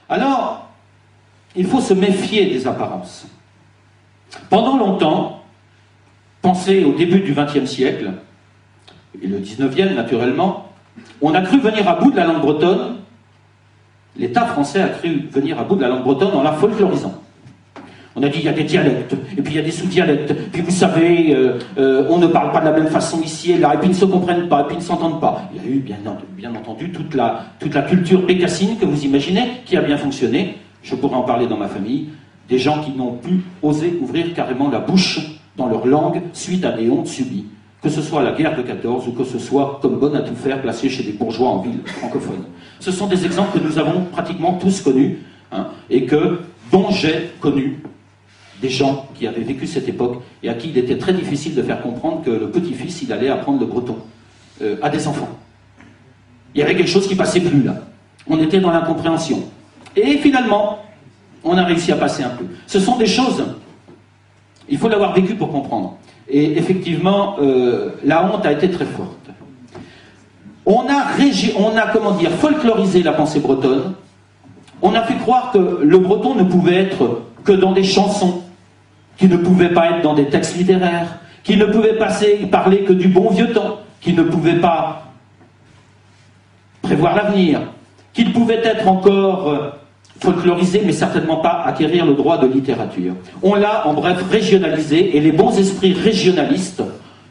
Alors, il faut se méfier des apparences. Pendant longtemps, pensez au début du XXe siècle, et le XIXe naturellement, on a cru venir à bout de la langue bretonne, l'État français a cru venir à bout de la langue bretonne en la folklorisant. On a dit il y a des dialectes, et puis il y a des sous-dialectes, puis vous savez, on ne parle pas de la même façon ici et là, et puis ils ne se comprennent pas, et puis ils ne s'entendent pas. Il y a eu bien entendu toute la culture bécassine que vous imaginez, qui a bien fonctionné. Je pourrais en parler dans ma famille, des gens qui n'ont pu oser ouvrir carrément la bouche dans leur langue suite à des hontes subies. Que ce soit la guerre de 14 ou que ce soit comme bonne à tout faire placé chez des bourgeois en ville francophone. Ce sont des exemples que nous avons pratiquement tous connus, hein, et dont j'ai connu des gens qui avaient vécu cette époque et à qui il était très difficile de faire comprendre que le petit-fils, il allait apprendre le breton à des enfants. Il y avait quelque chose qui passait plus là. On était dans l'incompréhension. Et finalement, on a réussi à passer un peu. Ce sont des choses, il faut l'avoir vécu pour comprendre. Et effectivement, la honte a été très forte. On a comment dire, folklorisé la pensée bretonne. On a fait croire que le breton ne pouvait être que dans des chansons, qui ne pouvait pas être dans des textes littéraires, qui ne pouvait parler que du bon vieux temps, qui ne pouvait pas prévoir l'avenir, qu'il pouvait être encore folklorisé, mais certainement pas acquérir le droit de littérature. On l'a, en bref, régionalisé, et les bons esprits régionalistes,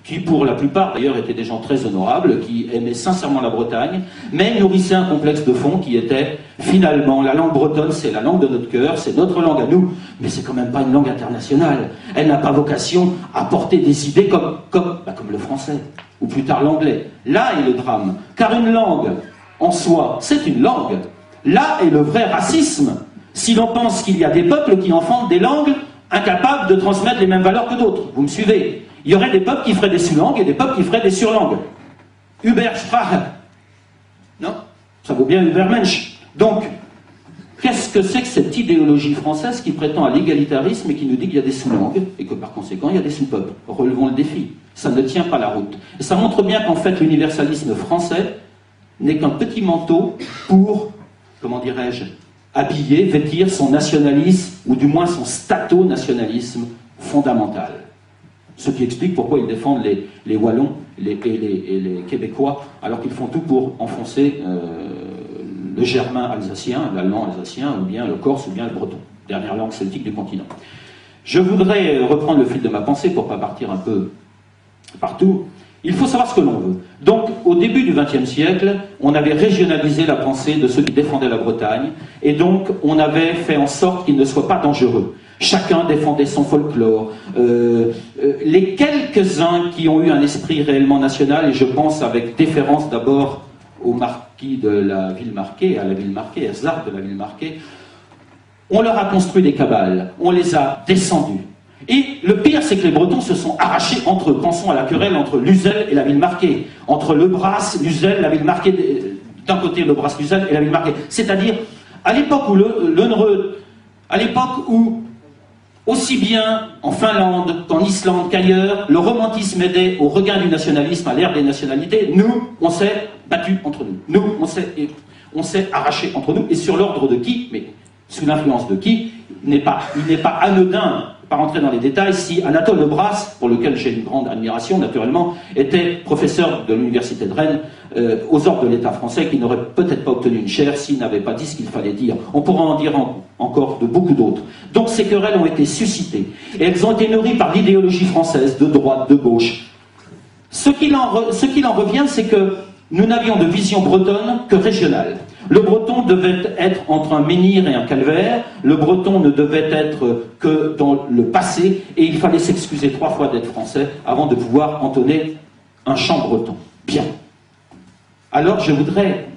qui pour la plupart d'ailleurs étaient des gens très honorables, qui aimaient sincèrement la Bretagne, mais nourrissaient un complexe de fond qui était, finalement, la langue bretonne, c'est la langue de notre cœur, c'est notre langue à nous, mais c'est quand même pas une langue internationale. Elle n'a pas vocation à porter des idées comme le français, ou plus tard l'anglais. Là est le drame, car une langue, en soi, c'est une langue. Là est le vrai racisme, si l'on pense qu'il y a des peuples qui enfantent des langues incapables de transmettre les mêmes valeurs que d'autres. Vous me suivez? Il y aurait des peuples qui feraient des sous-langues et des peuples qui feraient des surlangues. Übersprache. Non? Ça vaut bien Übermensch. Donc, qu'est-ce que c'est que cette idéologie française qui prétend à l'égalitarisme et qui nous dit qu'il y a des sous-langues et que par conséquent il y a des sous-peuples? Relevons le défi. Ça ne tient pas la route. Et ça montre bien qu'en fait l'universalisme français n'est qu'un petit manteau pour, comment dirais-je, habiller, vêtir son nationalisme, ou du moins son stato-nationalisme fondamental. Ce qui explique pourquoi ils défendent les Wallons et les Québécois, alors qu'ils font tout pour enfoncer le germain alsacien, l'allemand alsacien, ou bien le corse, ou bien le breton, dernière langue celtique du continent. Je voudrais reprendre le fil de ma pensée pour ne pas partir un peu partout. Il faut savoir ce que l'on veut. Donc, au début du XXe siècle, on avait régionalisé la pensée de ceux qui défendaient la Bretagne, et donc on avait fait en sorte qu'il ne soit pas dangereux. Chacun défendait son folklore. Les quelques-uns qui ont eu un esprit réellement national, et je pense avec déférence d'abord au marquis de la Villemarqué, à Zard de la Villemarqué, on leur a construit des cabales, on les a descendus. Et le pire, c'est que les Bretons se sont arrachés entre eux. Pensons à la querelle entre Luzel et la Villemarqué, entre Le Bras, Luzel, la Villemarqué, d'un côté Le Bras, Luzel et la Villemarqué. C'est-à-dire, à l'époque où à l'époque où, aussi bien en Finlande qu'en Islande qu'ailleurs, le romantisme aidait au regain du nationalisme, à l'ère des nationalités, nous, on s'est battus entre nous. Nous, on s'est arrachés entre nous. Et sur l'ordre de qui, mais sous l'influence de qui, il n'est pas anodin, pas rentrer dans les détails, si Anatole Le Bras, pour lequel j'ai une grande admiration naturellement, était professeur de l'université de Rennes, aux ordres de l'État français, qui n'aurait peut-être pas obtenu une chaire s'il n'avait pas dit ce qu'il fallait dire. On pourra en dire encore de beaucoup d'autres. Donc ces querelles ont été suscitées, et elles ont été nourries par l'idéologie française, de droite, de gauche. Ce qu'il en revient, c'est que nous n'avions de vision bretonne que régionale. Le breton devait être entre un menhir et un calvaire, le breton ne devait être que dans le passé, et il fallait s'excuser 3 fois d'être français avant de pouvoir entonner un chant breton. Bien. Alors je voudrais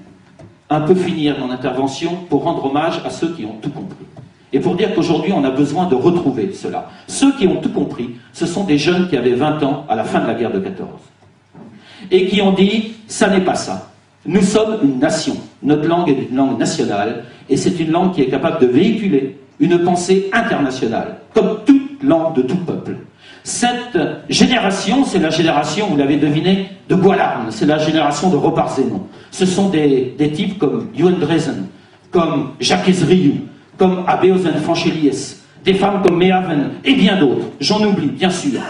un peu finir mon intervention pour rendre hommage à ceux qui ont tout compris. Et pour dire qu'aujourd'hui on a besoin de retrouver cela. Ceux qui ont tout compris, ce sont des jeunes qui avaient 20 ans à la fin de la guerre de 14. Et qui ont dit, ça n'est pas ça. Nous sommes une nation. Notre langue est une langue nationale, et c'est une langue qui est capable de véhiculer une pensée internationale, comme toute langue de tout peuple. Cette génération, c'est la génération, vous l'avez deviné, de Boilarn, c'est la génération de Ropar-Zénon. Ce sont des types comme Johan Dresen, comme Jacques Ezriou, comme Abeozen Fanchelies, des femmes comme Mehaven et bien d'autres. J'en oublie, bien sûr.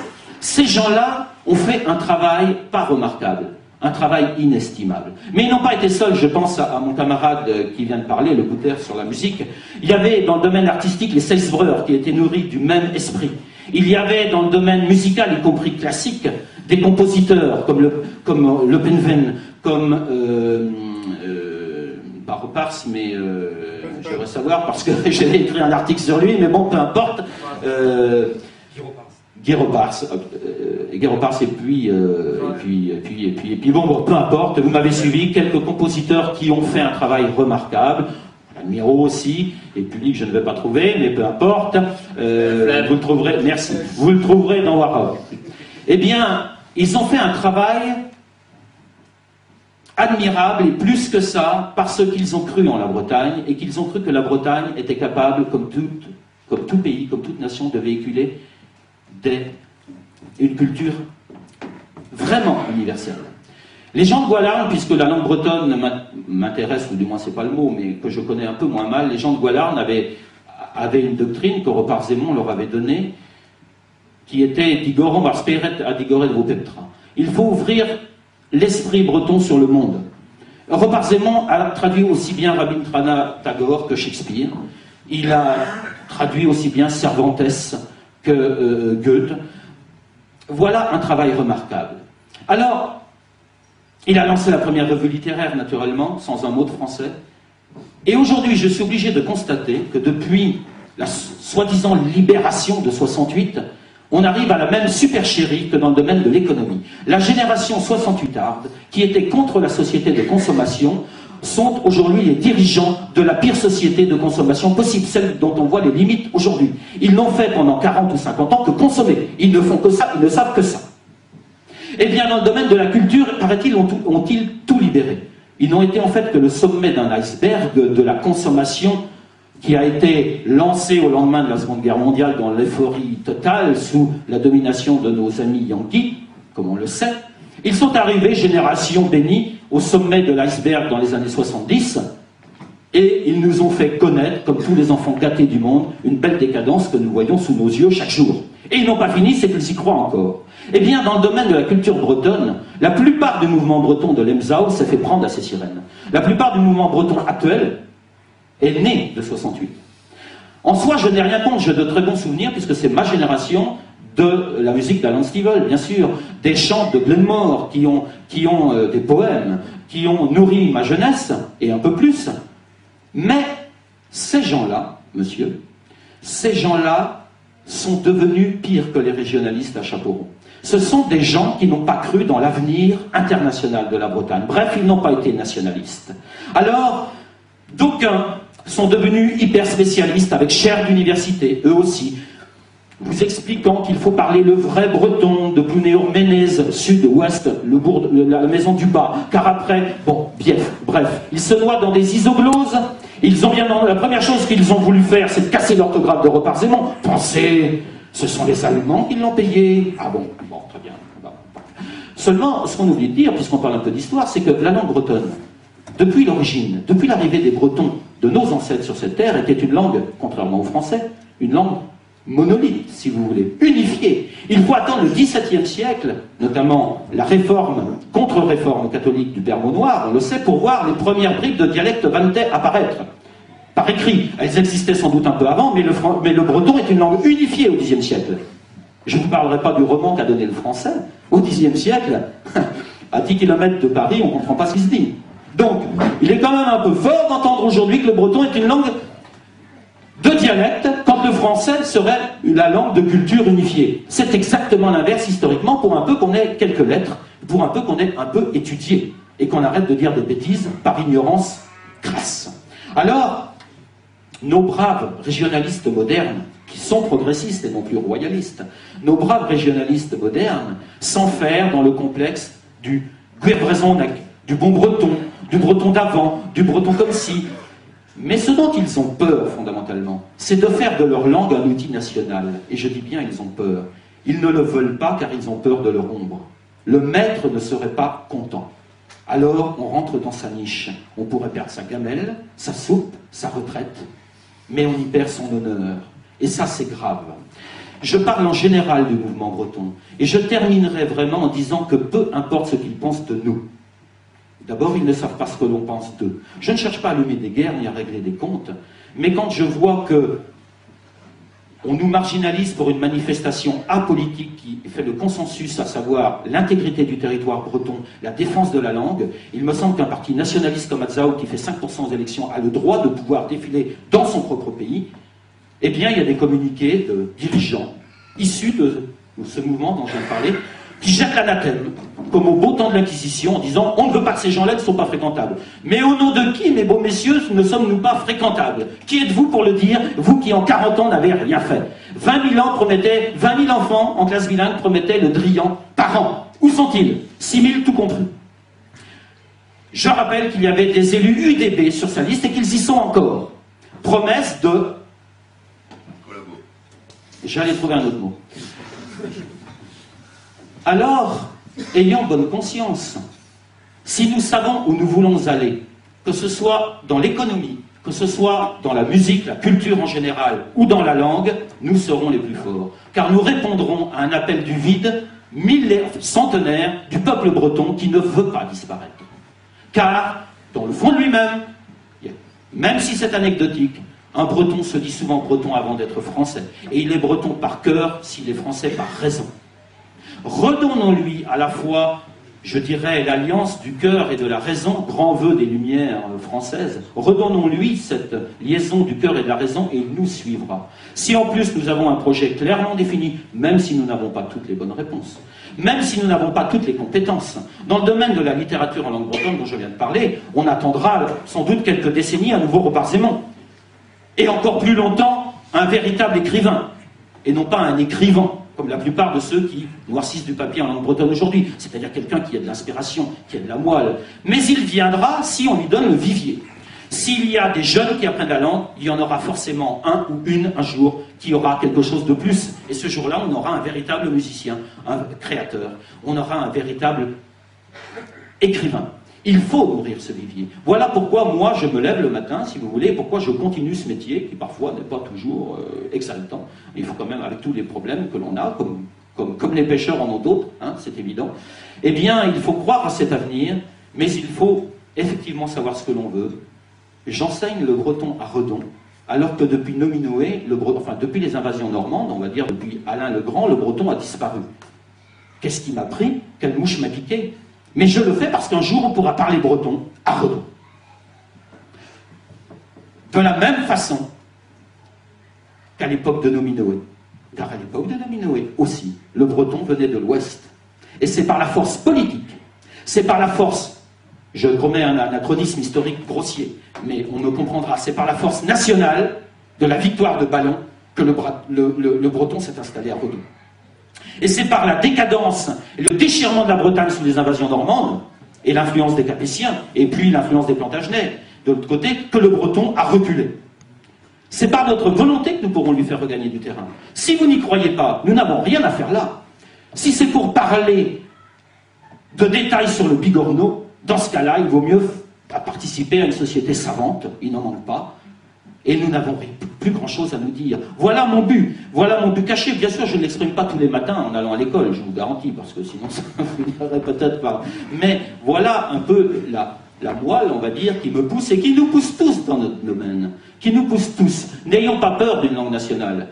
Ces gens-là ont fait un travail pas remarquable, un travail inestimable. Mais ils n'ont pas été seuls, je pense à mon camarade qui vient de parler, le Bouter sur la musique. Il y avait dans le domaine artistique les Salzbreur qui étaient nourris du même esprit. Il y avait dans le domaine musical, y compris classique, des compositeurs comme Le Penven, comme pas Repars, mais je voudrais savoir parce que j'avais écrit un article sur lui, mais bon, peu importe. Guy Repars, et puis bon, peu importe, vous m'avez suivi, quelques compositeurs qui ont fait un travail remarquable, Miro aussi, et public je ne vais pas trouver, mais peu importe, vous le trouverez, merci, vous le trouverez dans Warhol. Eh bien, ils ont fait un travail admirable, et plus que ça, parce qu'ils ont cru en la Bretagne, et qu'ils ont cru que la Bretagne était capable, comme tout pays, comme toute nation, de véhiculer une culture vraiment universelle. Les gens de Gwalarn, puisque la langue bretonne m'intéresse, ou du moins c'est pas le mot, mais que je connais un peu moins mal, les gens de Gwalarn avaient une doctrine que Repart-Zémond leur avait donnée, qui était « Digoron var speret a digoret vopeptra ». Il faut ouvrir l'esprit breton sur le monde. Repart-Zémond a traduit aussi bien Rabindranath Tagore que Shakespeare. Il a traduit aussi bien Cervantes que Goethe. Voilà un travail remarquable. Alors, il a lancé la première revue littéraire, naturellement, sans un mot de français. Et aujourd'hui, je suis obligé de constater que depuis la soi-disant libération de 68, on arrive à la même supercherie que dans le domaine de l'économie. La génération 68arde, qui était contre la société de consommation, sont aujourd'hui les dirigeants de la pire société de consommation possible, celle dont on voit les limites aujourd'hui. Ils n'ont fait pendant 40 ou 50 ans que consommer. Ils ne font que ça, ils ne savent que ça. Eh bien, dans le domaine de la culture, paraît-il, ont-ils tout libéré. Ils n'ont été en fait que le sommet d'un iceberg de la consommation qui a été lancé au lendemain de la Seconde Guerre mondiale dans l'euphorie totale sous la domination de nos amis Yankees, comme on le sait. Ils sont arrivés, génération bénie, au sommet de l'iceberg dans les années 70, et ils nous ont fait connaître, comme tous les enfants gâtés du monde, une belle décadence que nous voyons sous nos yeux chaque jour. Et ils n'ont pas fini, c'est qu'ils y croient encore. Eh bien, dans le domaine de la culture bretonne, la plupart du mouvement breton de l'Emzao s'est fait prendre à ces sirènes. La plupart du mouvement breton actuel est né de 68. En soi, je n'ai rien contre, j'ai de très bons souvenirs, puisque c'est ma génération de la musique d'Alan Stivell, bien sûr, des chants de Glenmore qui ont des poèmes, qui ont nourri ma jeunesse, et un peu plus. Mais ces gens-là, monsieur, ces gens-là sont devenus pires que les régionalistes à chapeau rond. Ce sont des gens qui n'ont pas cru dans l'avenir international de la Bretagne. Bref, ils n'ont pas été nationalistes. Alors, d'aucuns sont devenus hyper spécialistes avec chaire d'université, eux aussi, vous expliquant qu'il faut parler le vrai breton de Plounéor, Ménez, sud-ouest, la maison du bas, car après, bon, bief, bref, ils se noient dans des isogloses, ils ont bien, la première chose qu'ils ont voulu faire, c'est de casser l'orthographe de Repart-Zémond. Pensez, ce sont les Allemands qui l'ont payé. Ah bon, très bien. Bon. Seulement, ce qu'on oublie de dire, puisqu'on parle un peu d'histoire, c'est que la langue bretonne, depuis l'origine, depuis l'arrivée des Bretons, de nos ancêtres sur cette terre, était une langue, contrairement aux Français, une langue monolithe, si vous voulez, unifiée. Il faut attendre le XVIIe siècle, notamment la réforme, contre-réforme catholique du Bermeau noir, on le sait, pour voir les premières bribes de dialecte vantais apparaître. Par écrit, elles existaient sans doute un peu avant, mais le breton est une langue unifiée au Xe siècle. Je ne vous parlerai pas du roman qu'a donné le français. Au Xe siècle, à 10 km de Paris, on ne comprend pas ce qui se dit. Donc, il est quand même un peu fort d'entendre aujourd'hui que le breton est une langue de dialecte, quand le français serait la langue de culture unifiée. C'est exactement l'inverse historiquement, pour un peu qu'on ait quelques lettres, pour un peu qu'on ait un peu étudié, et qu'on arrête de dire des bêtises par ignorance crasse. Alors, nos braves régionalistes modernes, qui sont progressistes et non plus royalistes, nos braves régionalistes modernes s'enferment dans le complexe du Guerbrezonek, du bon breton, du breton d'avant, du breton comme si. Mais ce dont ils ont peur, fondamentalement, c'est de faire de leur langue un outil national. Et je dis bien, ils ont peur. Ils ne le veulent pas car ils ont peur de leur ombre. Le maître ne serait pas content. alors on rentre dans sa niche. On pourrait perdre sa gamelle, sa soupe, sa retraite, mais on y perd son honneur. Et ça, c'est grave. Je parle en général du mouvement breton, et je terminerai vraiment en disant que peu importe ce qu'ils pensent de nous. D'abord, ils ne savent pas ce que l'on pense d'eux. Je ne cherche pas à allumer des guerres ni à régler des comptes, mais quand je vois que on nous marginalise pour une manifestation apolitique qui fait le consensus, à savoir l'intégrité du territoire breton, la défense de la langue, il me semble qu'un parti nationaliste comme Atzao, qui fait 5% aux élections, a le droit de pouvoir défiler dans son propre pays. Eh bien, il y a des communiqués de dirigeants issus de ce mouvement dont je viens de parler, qui jettent l'anathème, comme au beau temps de l'Inquisition, en disant « on ne veut pas que ces gens-là ne soient pas fréquentables ». Mais au nom de qui, mes beaux messieurs, ne sommes-nous pas fréquentables? Qui êtes-vous pour le dire, vous qui en 40 ans n'avez rien fait? 20 000 enfants en classe bilingue promettaient le Drian par an. Où sont-ils? 6 000 tout compris. Je rappelle qu'il y avait des élus UDB sur sa liste et qu'ils y sont encore. Promesse de... J'allais trouver un autre mot. Alors, ayons bonne conscience. Si nous savons où nous voulons aller, que ce soit dans l'économie, que ce soit dans la musique, la culture en général, ou dans la langue, nous serons les plus forts. Car nous répondrons à un appel du vide, centenaire, du peuple breton qui ne veut pas disparaître. Car, dans le fond de lui-même, même si c'est anecdotique, un breton se dit souvent breton avant d'être français. Et il est breton par cœur, s'il est français par raison. Redonnons-lui à la fois, je dirais, l'alliance du cœur et de la raison, grand vœu des Lumières françaises. Redonnons-lui cette liaison du cœur et de la raison et il nous suivra. Si en plus nous avons un projet clairement défini, même si nous n'avons pas toutes les bonnes réponses, même si nous n'avons pas toutes les compétences, dans le domaine de la littérature en langue bretonne dont je viens de parler, on attendra sans doute quelques décennies à nouveau Robert-Zémond. Et encore plus longtemps, un véritable écrivain, et non pas un écrivain, comme la plupart de ceux qui noircissent du papier en langue bretonne aujourd'hui, c'est-à-dire quelqu'un qui a de l'inspiration, qui a de la moelle. Mais il viendra si on lui donne le vivier. S'il y a des jeunes qui apprennent la langue, il y en aura forcément un ou une, un jour, qui aura quelque chose de plus. Et ce jour-là, on aura un véritable musicien, un créateur. On aura un véritable écrivain. Il faut nourrir ce vivier. Voilà pourquoi moi je me lève le matin, si vous voulez, pourquoi je continue ce métier, qui parfois n'est pas toujours exaltant. Il faut quand même, avec tous les problèmes que l'on a, comme les pêcheurs en ont d'autres, hein, c'est évident. Eh bien, il faut croire à cet avenir, mais il faut effectivement savoir ce que l'on veut. J'enseigne le breton à Redon, alors que depuis Nominoé, depuis les invasions normandes, on va dire depuis Alain le Grand, le breton a disparu. Qu'est-ce qui m'a pris? Quelle mouche m'a piqué? Mais je le fais parce qu'un jour, on pourra parler breton à Redon. De la même façon qu'à l'époque de Nominoé. Car à l'époque de Nominoé aussi, le breton venait de l'Ouest. Et c'est par la force politique, c'est par la force, je commets un anachronisme historique grossier, mais on me comprendra, c'est par la force nationale de la victoire de Ballon que le breton s'est installé à Redon. Et c'est par la décadence et le déchirement de la Bretagne sous les invasions normandes, et l'influence des Capétiens, et puis l'influence des Plantagenets, de l'autre côté, que le breton a reculé. C'est par notre volonté que nous pourrons lui faire regagner du terrain. Si vous n'y croyez pas, nous n'avons rien à faire là. Si c'est pour parler de détails sur le bigorneau, dans ce cas-là, il vaut mieux participer à une société savante, il n'en manque pas, et nous n'avons plus grand-chose à nous dire. Voilà mon but caché. Bien sûr, je ne l'exprime pas tous les matins en allant à l'école, je vous garantis, parce que sinon ça finirait peut-être pas. Mais voilà un peu la moelle, on va dire, qui me pousse et qui nous pousse tous dans notre domaine. Qui nous pousse tous. N'ayons pas peur d'une langue nationale,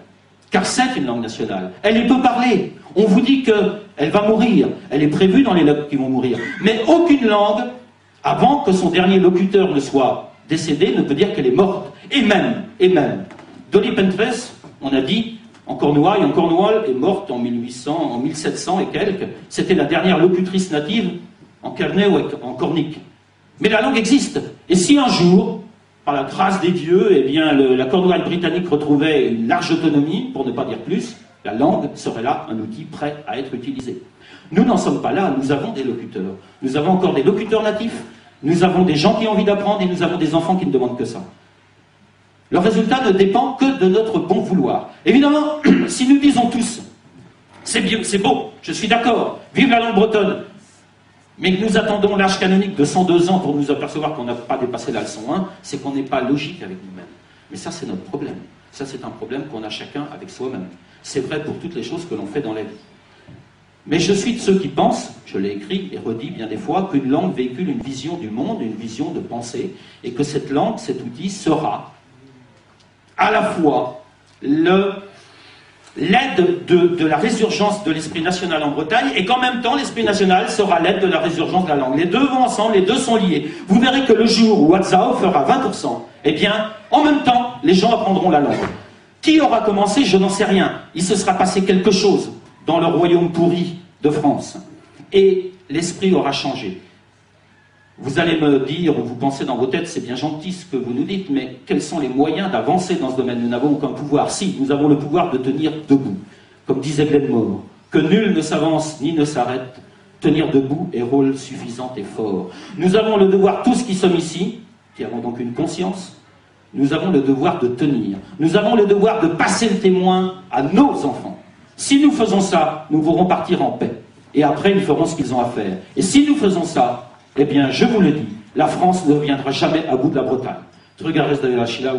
car c'est une langue nationale. Elle est peu parlée. On vous dit qu'elle va mourir. Elle est prévue dans les langues qui vont mourir. Mais aucune langue, avant que son dernier locuteur ne soit décédé, ne peut dire qu'elle est morte. Et même, Dolly Pentress, on a dit, en Cornouailles est morte en 1700 et quelques. C'était la dernière locutrice native en Carnet ou en Cornique. Mais la langue existe. Et si un jour, par la grâce des dieux, eh bien, la Cornouaille britannique retrouvait une large autonomie, pour ne pas dire plus, la langue serait là un outil prêt à être utilisé. Nous n'en sommes pas là, nous avons des locuteurs. Nous avons encore des locuteurs natifs, nous avons des gens qui ont envie d'apprendre et nous avons des enfants qui ne demandent que ça. Le résultat ne dépend que de notre bon vouloir. Évidemment, si nous disons tous, c'est beau, je suis d'accord, vive la langue bretonne, mais que nous attendons l'âge canonique de 102 ans pour nous apercevoir qu'on n'a pas dépassé la leçon 1, c'est qu'on n'est pas logique avec nous-mêmes. Mais ça, c'est notre problème. Ça, c'est un problème qu'on a chacun avec soi-même. C'est vrai pour toutes les choses que l'on fait dans la vie. Mais je suis de ceux qui pensent, je l'ai écrit et redit bien des fois, qu'une langue véhicule une vision du monde, une vision de pensée, et que cette langue, cet outil, sera à la fois l'aide de la résurgence de l'esprit national en Bretagne, et qu'en même temps, l'esprit national sera l'aide de la résurgence de la langue. Les deux vont ensemble, les deux sont liés. Vous verrez que le jour où WhatsApp fera 20%, eh bien, en même temps, les gens apprendront la langue. Qui aura commencé? Je n'en sais rien. Il se sera passé quelque chose dans le royaume pourri de France. Et l'esprit aura changé. Vous allez me dire, ou vous pensez dans vos têtes, c'est bien gentil ce que vous nous dites, mais quels sont les moyens d'avancer dans ce domaine? Nous n'avons aucun pouvoir. Si, nous avons le pouvoir de tenir debout. Comme disait Glenmore, que nul ne s'avance ni ne s'arrête, tenir debout est rôle suffisant et fort. Nous avons le devoir, tous qui sommes ici, qui avons donc une conscience, nous avons le devoir de tenir. Nous avons le devoir de passer le témoin à nos enfants. Si nous faisons ça, nous pourrons partir en paix. Et après, ils feront ce qu'ils ont à faire. Et si nous faisons ça, eh bien, je vous le dis, la France ne reviendra jamais à bout de la Bretagne. Trugarez de la Chila ou